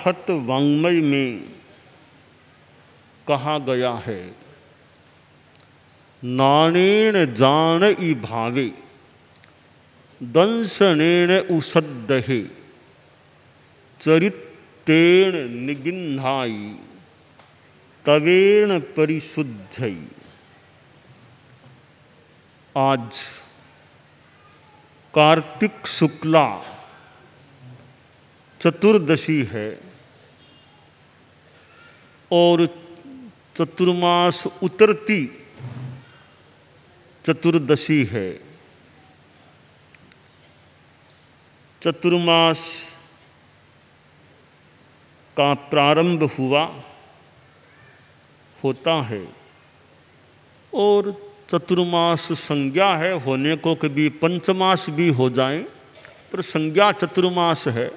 अरहत वाङ्मय में कहा गया है, नाणेन जान ई भावे दंशनेन उसद्दहे चरित्रेण निगिन्हाई तवेण परिशुद्धई। आज कार्तिक शुक्ला चतुर्दशी है और चतुर्मास उतरती चतुर्दशी है। चतुर्मास का प्रारंभ होता है और चतुर्मास संज्ञा है, होने को कभी पंचमास भी हो जाए, पर संज्ञा चतुर्मास है।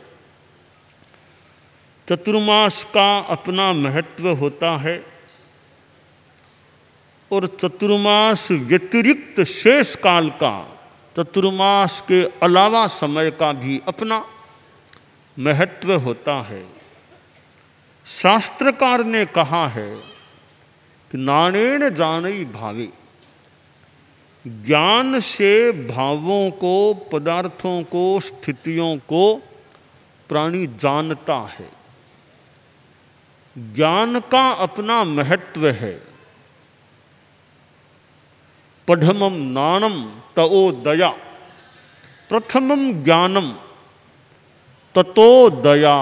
चतुर्मास का अपना महत्व होता है और चतुर्मास व्यतिरिक्त शेष काल का, चतुर्मास के अलावा समय का भी अपना महत्व होता है। शास्त्रकार ने कहा है कि नाणेन जानई भावे, ज्ञान से भावों को, पदार्थों को, स्थितियों को प्राणी जानता है। ज्ञान का अपना महत्व है। पढ़मम नाणम तओ दया, प्रथमम ज्ञानम ततो दया।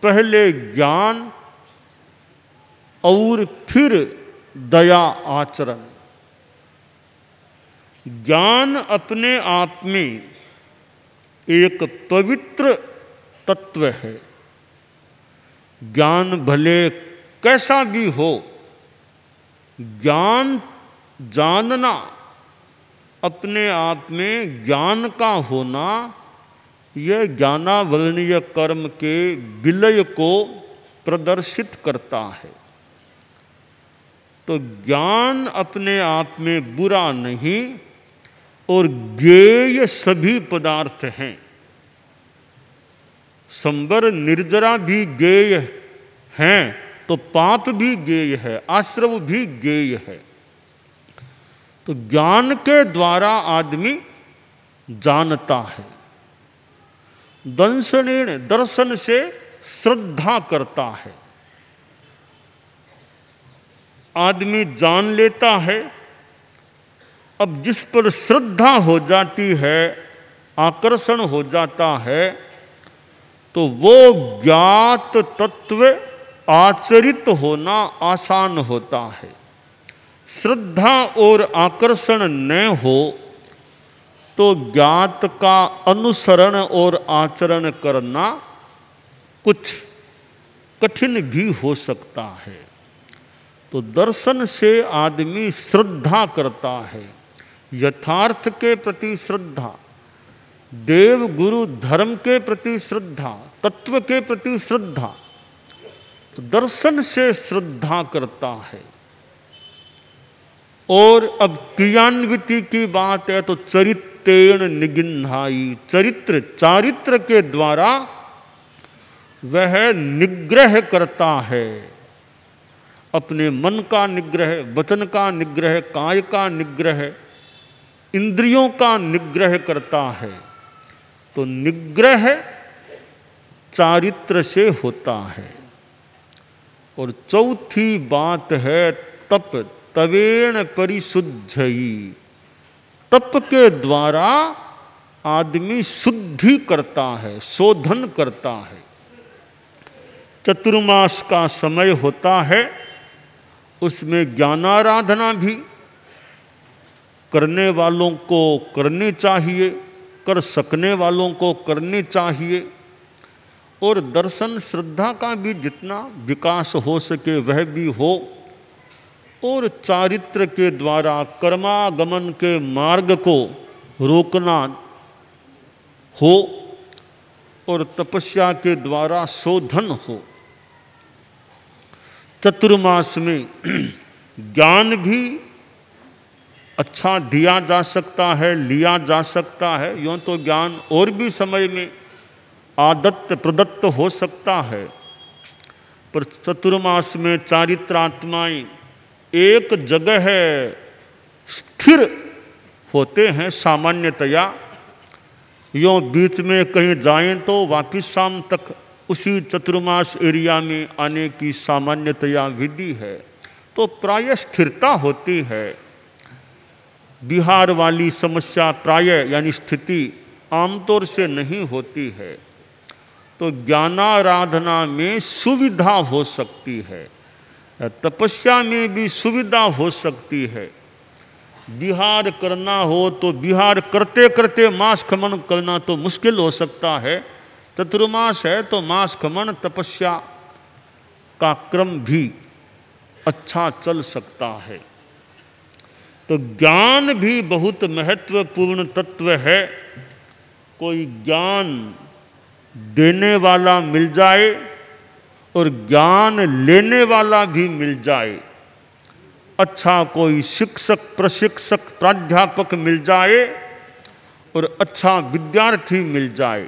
पहले ज्ञान और फिर दया आचरण। ज्ञान अपने आप में एक पवित्र तत्व है। ज्ञान भले कैसा भी हो, ज्ञान जानना, अपने आप में ज्ञान का होना, यह ज्ञानावरणीय कर्म के विलय को प्रदर्शित करता है। तो ज्ञान अपने आप में बुरा नहीं और ज्ञेय सभी पदार्थ हैं। संबर निर्जरा भी ज्ञेय हैं तो पाप भी ज्ञेय है, आश्रव भी ज्ञेय है। तो ज्ञान के द्वारा आदमी जानता है। दंशनेन, दर्शन से श्रद्धा करता है। आदमी जान लेता है। अब जिस पर श्रद्धा हो जाती है, आकर्षण हो जाता है, तो वो ज्ञात तत्व आचरित होना आसान होता है। श्रद्धा और आकर्षण न हो तो ज्ञात का अनुसरण और आचरण करना कुछ कठिन भी हो सकता है। तो दर्शन से आदमी श्रद्धा करता है, यथार्थ के प्रति श्रद्धा, देव गुरु धर्म के प्रति श्रद्धा, तत्व के प्रति श्रद्धा। तो दर्शन से श्रद्धा करता है। और अब क्रियान्विति की बात है तो चरित्रेण निगिन्हाई, चरित्र, चारित्र के द्वारा वह निग्रह करता है। अपने मन का निग्रह, वचन का निग्रह, काय का निग्रह, इंद्रियों का निग्रह करता है। तो निग्रह चारित्र से होता है। और चौथी बात है तप, तवेण परिशुद्धई। तप के द्वारा आदमी शुद्धि करता है, शोधन करता है। चतुर्मास का समय होता है, उसमें ज्ञानाराधना भी करने वालों को करनी चाहिए, कर सकने वालों को करनी चाहिए। और दर्शन श्रद्धा का भी जितना विकास हो सके वह भी हो। और चारित्र के द्वारा कर्मागमन के मार्ग को रोकना हो और तपस्या के द्वारा शोधन हो। चतुर्मास में ज्ञान भी अच्छा दिया जा सकता है, लिया जा सकता है। यूँ तो ज्ञान और भी समय में आदत्त प्रदत्त हो सकता है, पर चतुर्मास में चारित्रात्माएं एक जगह स्थिर होते हैं सामान्यतया। यों बीच में कहीं जाएं तो वापिस शाम तक उसी चतुर्मास एरिया में आने की सामान्यतया विधि है, तो प्राय स्थिरता होती है। बिहार वाली समस्या प्राय यानी स्थिति आमतौर से नहीं होती है। तो ज्ञानाराधना में सुविधा हो सकती है, तपस्या में भी सुविधा हो सकती है। विहार करना हो तो विहार करते करते मास खमन करना तो मुश्किल हो सकता है। चतुर्मास है तो मास खमन तपस्या का क्रम भी अच्छा चल सकता है। तो ज्ञान भी बहुत महत्वपूर्ण तत्व है। कोई ज्ञान देने वाला मिल जाए और ज्ञान लेने वाला भी मिल जाए, अच्छा कोई शिक्षक प्रशिक्षक प्राध्यापक मिल जाए और अच्छा विद्यार्थी मिल जाए,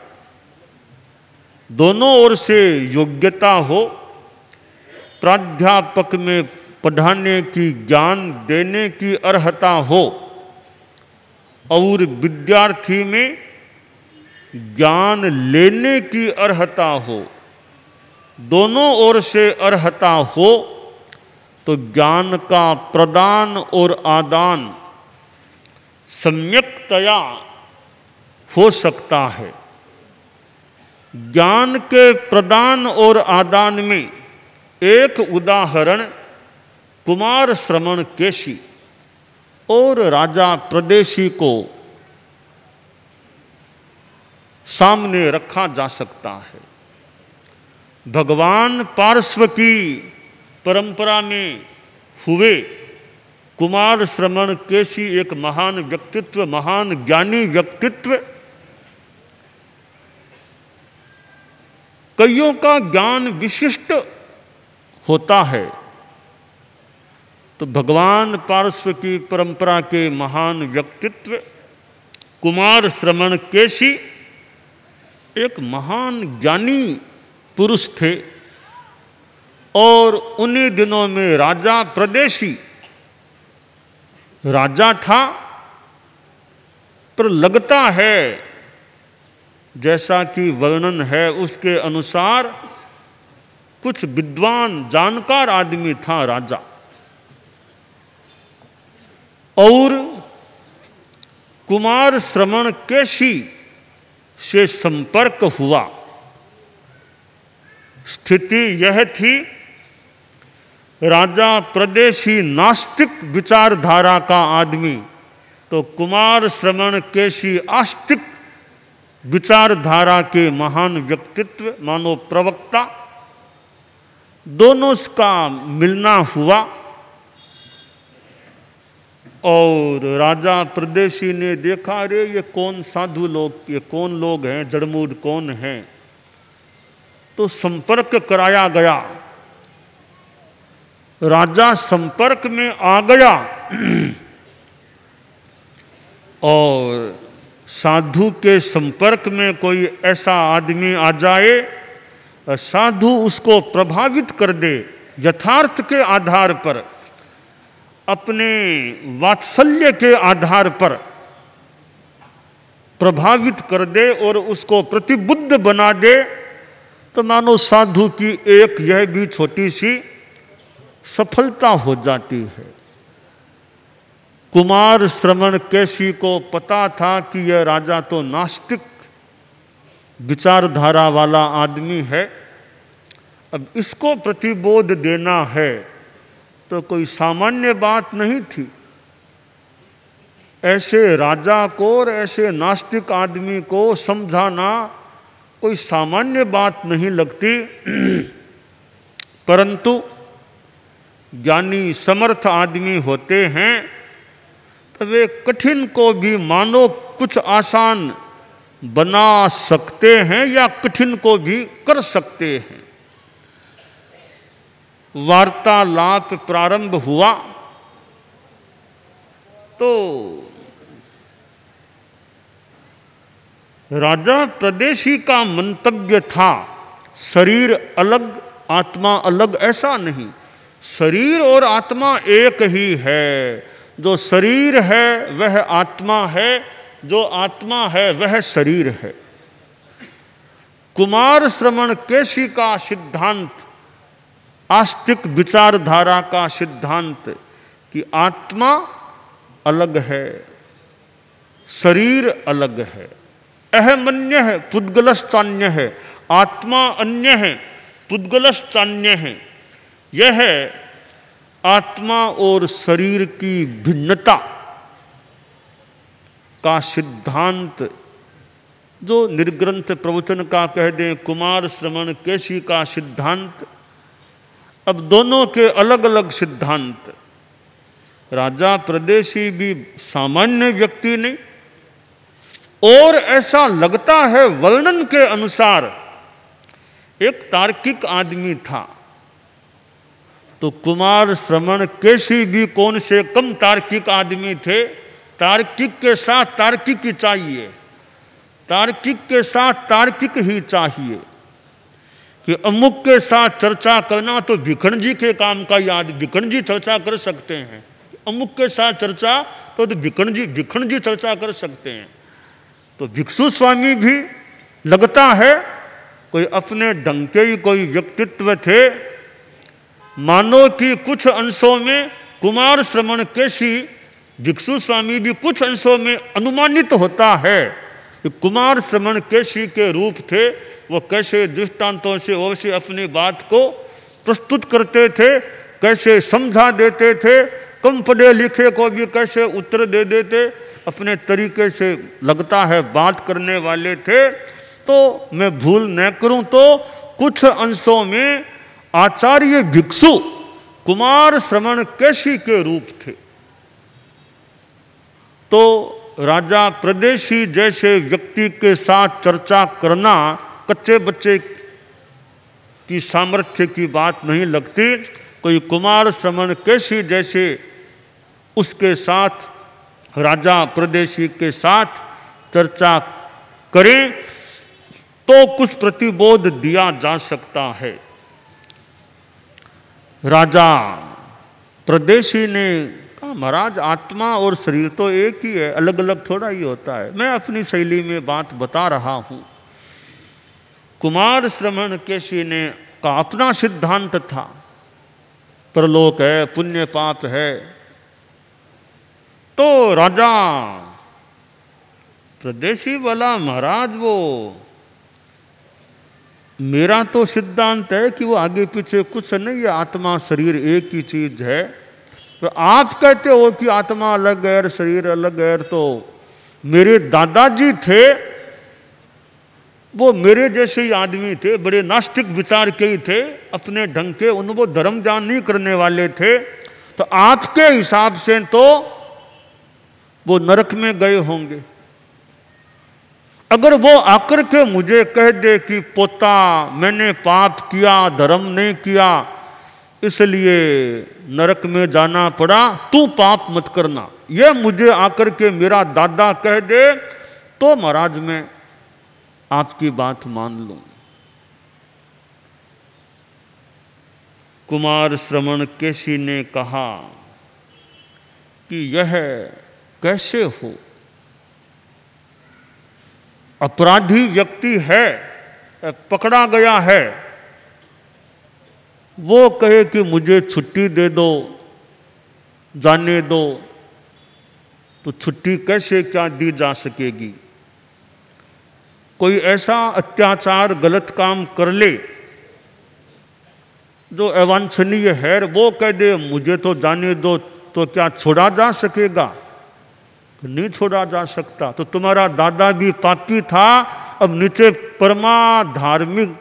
दोनों ओर से योग्यता हो, प्राध्यापक में पढ़ाने की ज्ञान देने की अर्हता हो और विद्यार्थी में ज्ञान लेने की अर्हता हो, दोनों ओर से अर्हता हो, तो ज्ञान का प्रदान और आदान सम्यक्तया हो सकता है। ज्ञान के प्रदान और आदान में एक उदाहरण कुमार श्रमण केशी और राजा प्रदेशी को सामने रखा जा सकता है। भगवान पार्श्व की परंपरा में हुए कुमार श्रमण केशी एक महान व्यक्तित्व, महान ज्ञानी व्यक्तित्व। कईयों का ज्ञान विशिष्ट होता है, तो भगवान पार्श्व की परंपरा के महान व्यक्तित्व कुमार श्रमण केशी एक महान ज्ञानी पुरुष थे। और उन्हीं दिनों में राजा प्रदेशी राजा था, पर लगता है जैसा कि वर्णन है उसके अनुसार कुछ विद्वान जानकार आदमी था राजा। और कुमार श्रमण केशी से संपर्क हुआ। स्थिति यह थी, राजा प्रदेशी नास्तिक विचारधारा का आदमी, तो कुमार श्रमण केशी आस्तिक विचारधारा के महान व्यक्तित्व, मानो प्रवक्ता। दोनों का मिलना हुआ और राजा प्रदेशी ने देखा, अरे ये कौन साधु लोग, ये कौन लोग हैं, जड़मूड कौन हैं। तो संपर्क कराया गया। राजा संपर्क में आ गया और साधु के संपर्क में कोई ऐसा आदमी आ जाए, साधु उसको प्रभावित कर दे, यथार्थ के आधार पर, अपने वात्सल्य के आधार पर प्रभावित कर दे और उसको प्रतिबुद्ध बना दे, तो मानो साधु की एक यह भी छोटी सी सफलता हो जाती है। कुमार श्रमण केशी को पता था कि यह राजा तो नास्तिक विचारधारा वाला आदमी है, अब इसको प्रतिबोध देना है तो कोई सामान्य बात नहीं थी। ऐसे राजा को और ऐसे नास्तिक आदमी को समझाना कोई सामान्य बात नहीं लगती। परंतु ज्ञानी समर्थ आदमी होते हैं तो वे कठिन को भी मानो कुछ आसान बना सकते हैं या कठिन को भी कर सकते हैं। वार्तालाप प्रारंभ हुआ तो राजा प्रदेशी का मंतव्य था शरीर अलग आत्मा अलग, ऐसा नहीं, शरीर और आत्मा एक ही है। जो शरीर है वह आत्मा है, जो आत्मा है वह शरीर है। कुमार श्रवण केशी का सिद्धांत, आस्तिक विचारधारा का सिद्धांत कि आत्मा अलग है, शरीर अलग है, अहमन्य है, पुद्गलश्चान्य है, आत्मा अन्य है, पुद्गलश्चान्य है। यह है आत्मा और शरीर की भिन्नता का सिद्धांत, जो निर्ग्रंथ प्रवचन का कह दें, कुमार श्रवण केशी का सिद्धांत। अब दोनों के अलग अलग सिद्धांत। राजा प्रदेशी भी सामान्य व्यक्ति नहीं, और ऐसा लगता है वर्णन के अनुसार एक तार्किक आदमी था। तो कुमार श्रवण केशी भी कौन से कम तार्किक आदमी थे। तार्किक के साथ तार्किक ही चाहिए, तार्किक के साथ तार्किक ही चाहिए। कि अमुक के साथ चर्चा करना तो भिखण जी के काम का याद, भिखण जी चर्चा कर सकते हैं। अमुक के साथ चर्चा तो भिखण जी चर्चा कर सकते हैं। तो भिक्षु स्वामी भी लगता है कोई अपने ढंग के ही कोई व्यक्तित्व थे। मानो कि कुछ अंशों में कुमार श्रवण केशी भिक्षु स्वामी भी कुछ अंशों में अनुमानित होता है कि कुमार श्रवण केशी के रूप थे। वो कैसे दृष्टांतों से अवश्य अपनी बात को प्रस्तुत करते थे, कैसे समझा देते थे, कम पढ़े लिखे को भी कैसे उत्तर दे देते, अपने तरीके से लगता है बात करने वाले थे। तो मैं भूल न करूं तो कुछ अंशों में आचार्य भिक्षु कुमार श्रवण केशी के रूप थे। तो राजा प्रदेशी जैसे व्यक्ति के साथ चर्चा करना कच्चे बच्चे की सामर्थ्य की बात नहीं लगती। कोई कुमार श्रवण केशी जैसे उसके साथ राजा प्रदेशी के साथ चर्चा करें तो कुछ प्रतिबोध दिया जा सकता है। राजा प्रदेशी ने कहा, महाराज आत्मा और शरीर तो एक ही है, अलग अलग थोड़ा ही होता है। मैं अपनी शैली में बात बता रहा हूं। कुमार श्रवण केशी ने का अपना सिद्धांत था, परलोक है, पुण्य पाप है। तो राजा प्रदेशी बोला, महाराज वो मेरा तो सिद्धांत है कि वो आगे पीछे कुछ नहीं है, आत्मा शरीर एक ही चीज है। तो आप कहते हो कि आत्मा अलग है और शरीर अलग है। तो मेरे दादाजी थे, वो मेरे जैसे ही आदमी थे, बड़े नास्तिक विचार के ही थे, अपने ढंग के, उनको धर्म ध्यान नहीं करने वाले थे। तो आपके हिसाब से तो वो नरक में गए होंगे। अगर वो आकर के मुझे कह दे कि पोता मैंने पाप किया, धर्म नहीं किया, इसलिए नरक में जाना पड़ा, तू पाप मत करना, ये मुझे आकर के मेरा दादा कह दे, तो महाराज मैं आपकी बात मान लूं। कुमार श्रवण केशी ने कहा कि यह कैसे हो। अपराधी व्यक्ति है, पकड़ा गया है, वो कहे कि मुझे छुट्टी दे दो, जाने दो, तो छुट्टी कैसे क्या दी जा सकेगी। कोई ऐसा अत्याचार गलत काम कर ले जो अवांछनीय है, वो कह दे मुझे तो जाने दो, तो क्या छोड़ा जा सकेगा? नहीं छोड़ा जा सकता। तो तुम्हारा दादा भी पापी था, अब नीचे परमा धार्मिक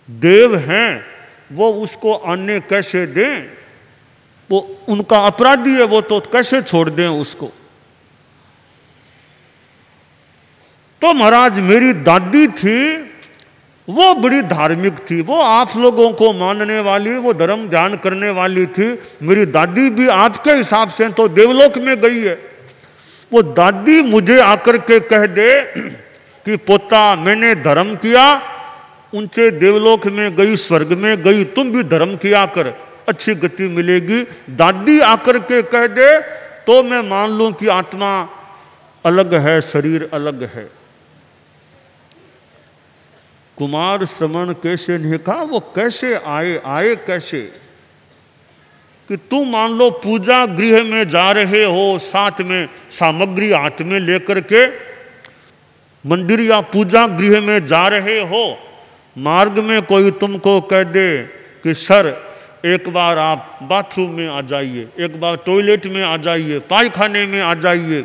देव हैं, वो उसको आने कैसे दें? वो उनका अपराधी है, वो तो कैसे छोड़ दें उसको। तो महाराज मेरी दादी थी, वो बड़ी धार्मिक थी, वो आप लोगों को मानने वाली, वो धर्म ध्यान करने वाली थी। मेरी दादी भी आपके हिसाब से तो देवलोक में गई है। वो दादी मुझे आकर के कह दे कि पोता मैंने धर्म किया, ऊंचे देवलोक में गई, स्वर्ग में गई, तुम भी धर्म किया कर, अच्छी गति मिलेगी। दादी आकर के कह दे तो मैं मान लूं कि आत्मा अलग है, शरीर अलग है। कुमार श्रवण कैसे ने कहा, वो कैसे आए कैसे? कि तुम मान लो पूजा गृह में जा रहे हो, साथ में सामग्री हाथ में लेकर के मंदिर या पूजा गृह में जा रहे हो, मार्ग में कोई तुमको कह दे कि सर एक बार आप बाथरूम में आ जाइए, एक बार टॉयलेट में आ जाइए, पायखाने में आ जाइए,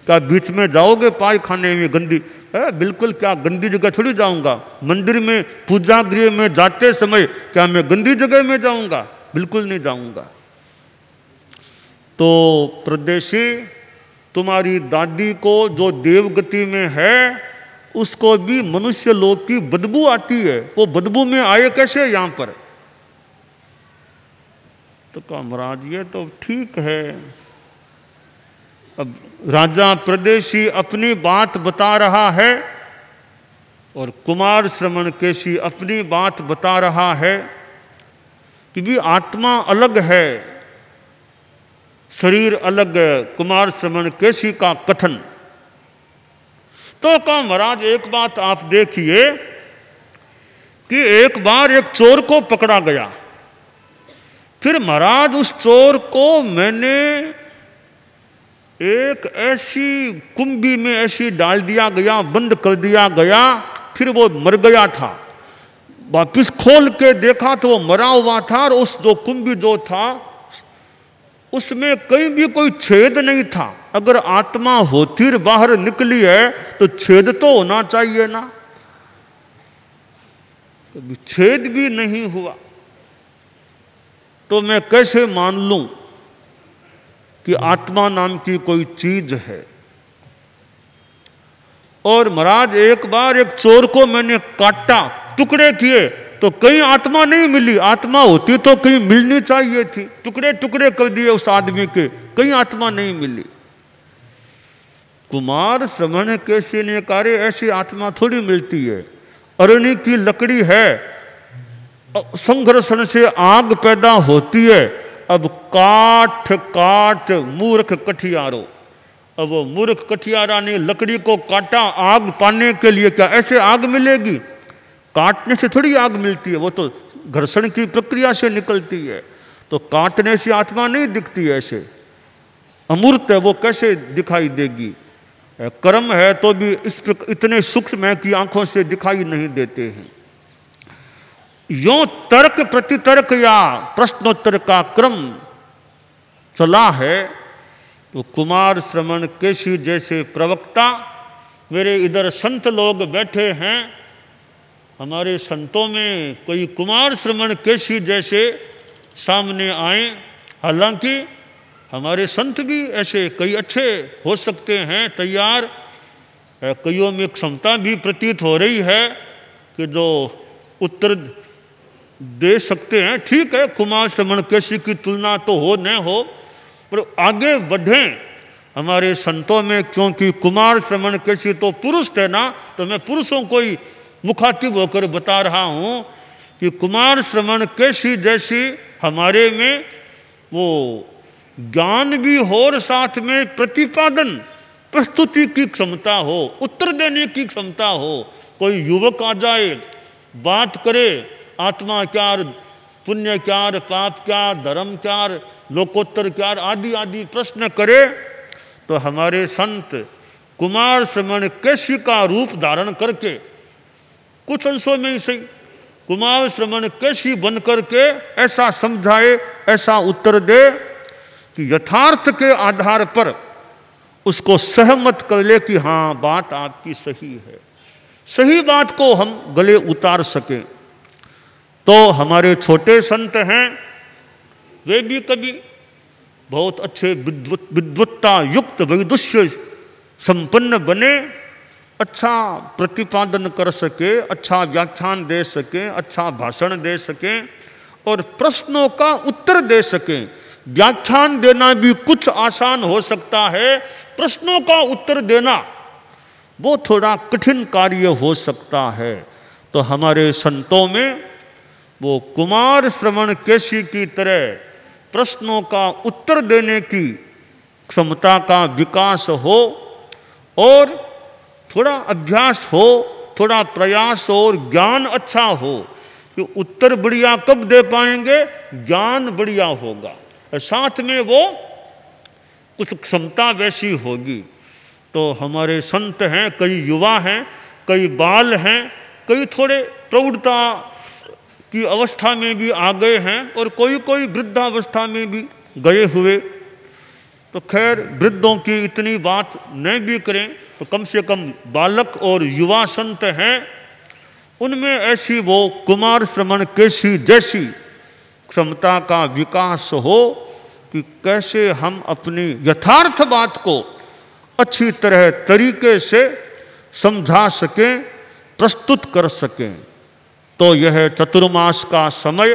क्या बीच में जाओगे पायखाने में? गंदी बिल्कुल, क्या गंदी जगह थोड़ी जाऊंगा। मंदिर में पूजा गृह में जाते समय क्या मैं गंदी जगह में जाऊंगा? बिल्कुल नहीं जाऊंगा। तो प्रदेशी, तुम्हारी दादी को जो देवगति में है उसको भी मनुष्य लोक की बदबू आती है, वो बदबू में आए कैसे यहां पर? तो कहा महाराज ये तो ठीक है। अब राजा प्रदेशी अपनी बात बता रहा है और कुमार श्रवण केशी अपनी बात बता रहा है कि भी आत्मा अलग है, शरीर अलग है। कुमार श्रवण केशी का कथन। तो कहा महाराज एक बात आप देखिए कि एक बार एक चोर को पकड़ा गया, फिर महाराज उस चोर को मैंने एक ऐसी कुंभी में ऐसी डाल दिया गया, बंद कर दिया गया, फिर वो मर गया था। वापिस खोल के देखा तो वो मरा हुआ था और उस जो कुंभी जो था उसमें कहीं भी कोई छेद नहीं था। अगर आत्मा होती बाहर निकली है तो छेद तो होना चाहिए ना, कभी छेद भी नहीं हुआ। तो मैं कैसे मान लूं कि आत्मा नाम की कोई चीज है? और महाराज एक बार एक चोर को मैंने काटा, टुकड़े किए तो कहीं आत्मा नहीं मिली। आत्मा होती तो कहीं मिलनी चाहिए थी, टुकड़े टुकड़े कर दिए उस आदमी के, कहीं आत्मा नहीं मिली। कुमार श्रवण केशी ने कहा ऐसी आत्मा थोड़ी मिलती है, अरणी की लकड़ी है, संघर्षण से आग पैदा होती है। अब काठ काट मूर्ख कठियारो, अब वो मूर्ख कठियारा ने लकड़ी को काटा आग पाने के लिए, क्या ऐसे आग मिलेगी? काटने से थोड़ी आग मिलती है, वो तो घर्षण की प्रक्रिया से निकलती है। तो काटने से आत्मा नहीं दिखती है, ऐसे अमूर्त है, वो कैसे दिखाई देगी? कर्म है तो भी इतने सूक्ष्म है कि आंखों से दिखाई नहीं देते हैं। यों तर्क प्रतितर्क या प्रश्नोत्तर का क्रम चला है। तो कुमार श्रवण केशी जैसे प्रवक्ता, मेरे इधर संत लोग बैठे हैं, हमारे संतों में कोई कुमार श्रवण केशी जैसे सामने आए। हालांकि हमारे संत भी ऐसे कई अच्छे हो सकते हैं, तैयार, कईयों में क्षमता भी प्रतीत हो रही है कि जो उत्तर दे सकते हैं। ठीक है, कुमार श्रवण केशी की तुलना तो हो न हो, पर आगे बढ़ें हमारे संतों में, क्योंकि कुमार श्रवण केशी तो पुरुष थे ना, तो मैं पुरुषों को ही मुखातिब होकर बता रहा हूं कि कुमार श्रवण केशी जैसी हमारे में वो ज्ञान भी हो और साथ में प्रतिपादन प्रस्तुति की क्षमता हो, उत्तर देने की क्षमता हो। कोई युवक आ जाए, बात करे, आत्मा क्या, पुण्य क्या, पाप क्या, धर्म क्या, लोकोत्तर क्या, आदि आदि प्रश्न करे, तो हमारे संत कुमार श्रवण केशी का रूप धारण करके कुछ अंशों में ही सही कुमार श्रवण केशी बन करके ऐसा समझाए, ऐसा उत्तर दे कि यथार्थ के आधार पर उसको सहमत कर ले कि हाँ बात आपकी सही है, सही बात को हम गले उतार सकें। तो हमारे छोटे संत हैं, वे भी कभी बहुत अच्छे विद्वत्ता युक्त वैदुष्य संपन्न बने, अच्छा प्रतिपादन कर सके, अच्छा व्याख्यान दे सके, अच्छा भाषण दे सके और प्रश्नों का उत्तर दे सके। व्याख्यान देना भी कुछ आसान हो सकता है, प्रश्नों का उत्तर देना वो थोड़ा कठिन कार्य हो सकता है। तो हमारे संतों में वो कुमार श्रवण केशी की तरह प्रश्नों का उत्तर देने की क्षमता का विकास हो और थोड़ा अभ्यास हो, थोड़ा प्रयास हो और ज्ञान अच्छा हो। कि उत्तर बढ़िया कब दे पाएंगे? ज्ञान बढ़िया होगा, साथ में वो कुछ क्षमता वैसी होगी। तो हमारे संत हैं, कई युवा हैं, कई बाल हैं, कई थोड़े प्रौढ़ता की अवस्था में भी आ गए हैं और कोई कोई वृद्धावस्था में भी गए हुए। तो खैर वृद्धों की इतनी बात नहीं भी करें तो कम से कम बालक और युवा संत हैं, उनमें ऐसी वो कुमार श्रवण केशी जैसी क्षमता का विकास हो कि कैसे हम अपनी यथार्थ बात को अच्छी तरह तरीके से समझा सकें, प्रस्तुत कर सकें। तो यह चतुर्मास का समय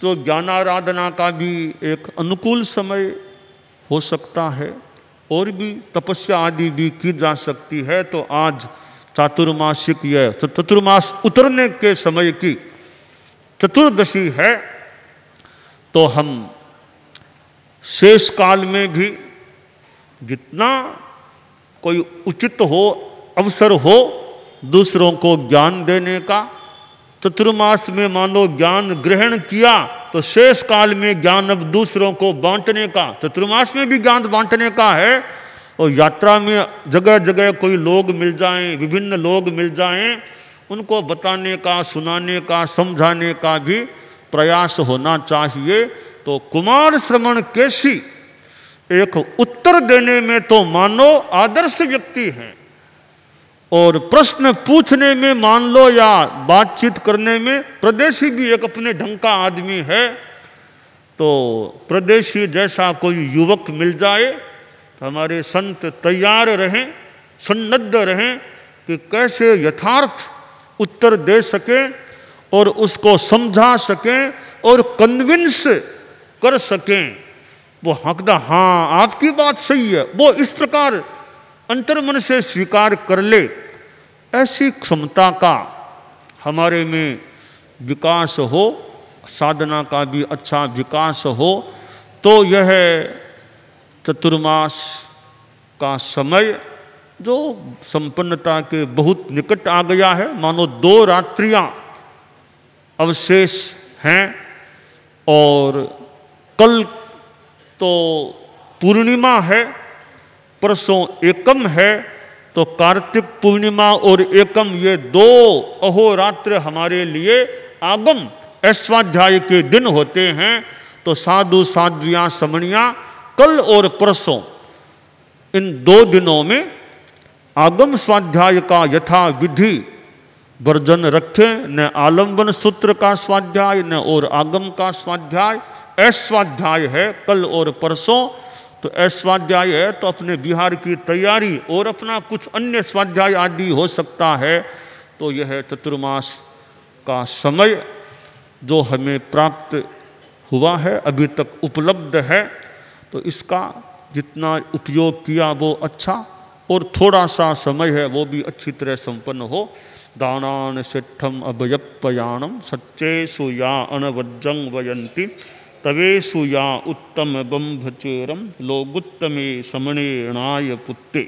जो ज्ञानाराधना का भी एक अनुकूल समय हो सकता है और भी तपस्या आदि भी की जा सकती है। तो आज चातुर्मासिक यह चतुर्मास उतरने के समय की चतुर्दशी है। तो हम शेष काल में भी जितना कोई उचित हो, अवसर हो दूसरों को ज्ञान देने का, चतुर्मास में मानो ज्ञान ग्रहण किया तो शेष काल में ज्ञान अब दूसरों को बांटने का, चतुर्मास में भी ज्ञान बांटने का है। और यात्रा में जगह जगह कोई लोग मिल जाएं, विभिन्न लोग मिल जाएं, उनको बताने का, सुनाने का, समझाने का भी प्रयास होना चाहिए। तो कुमार श्रवण केशी एक उत्तर देने में तो मानो आदर्श व्यक्ति हैं और प्रश्न पूछने में मान लो या बातचीत करने में प्रदेशी भी एक अपने ढंग का आदमी है। तो प्रदेशी जैसा कोई युवक मिल जाए तो हमारे संत तैयार रहें, सन्नद्ध रहें कि कैसे यथार्थ उत्तर दे सकें और उसको समझा सकें और कन्विंस कर सकें। वो हकदा हाँ आपकी बात सही है, वो इस प्रकार अंतर्मन से स्वीकार कर ले, ऐसी क्षमता का हमारे में विकास हो, साधना का भी अच्छा विकास हो। तो यह चतुर्मास का समय जो संपन्नता के बहुत निकट आ गया है, मानो 2 रात्रियां अवशेष हैं और कल तो पूर्णिमा है, परसों एकम है। तो कार्तिक पूर्णिमा और एकम ये 2 अहोरात्र हमारे लिए आगम ऐश्वाध्याय के दिन होते हैं। तो साधु साध्वियाँ समणियाँ कल और परसों इन 2 दिनों में आगम स्वाध्याय का यथा विधि वर्जन रखें। न आलम्बन सूत्र का स्वाध्याय न और आगम का स्वाध्याय, ऐश्वाध्याय है कल और परसों। तो ऐश्वाध्याय है तो अपने बिहार की तैयारी और अपना कुछ अन्य स्वाध्याय आदि हो सकता है। तो यह चतुर्मास का समय जो हमें प्राप्त हुआ है, अभी तक उपलब्ध है, तो इसका जितना उपयोग किया वो अच्छा, और थोड़ा सा समय है वो भी अच्छी तरह संपन्न हो। दानान सिद्धम अभयपयाणम सच्चेषु या अनवज्जं वयन्ति तवेषु या उत्तम बंभचेरम लोगुत्तमे समणेणाय पुत्ते।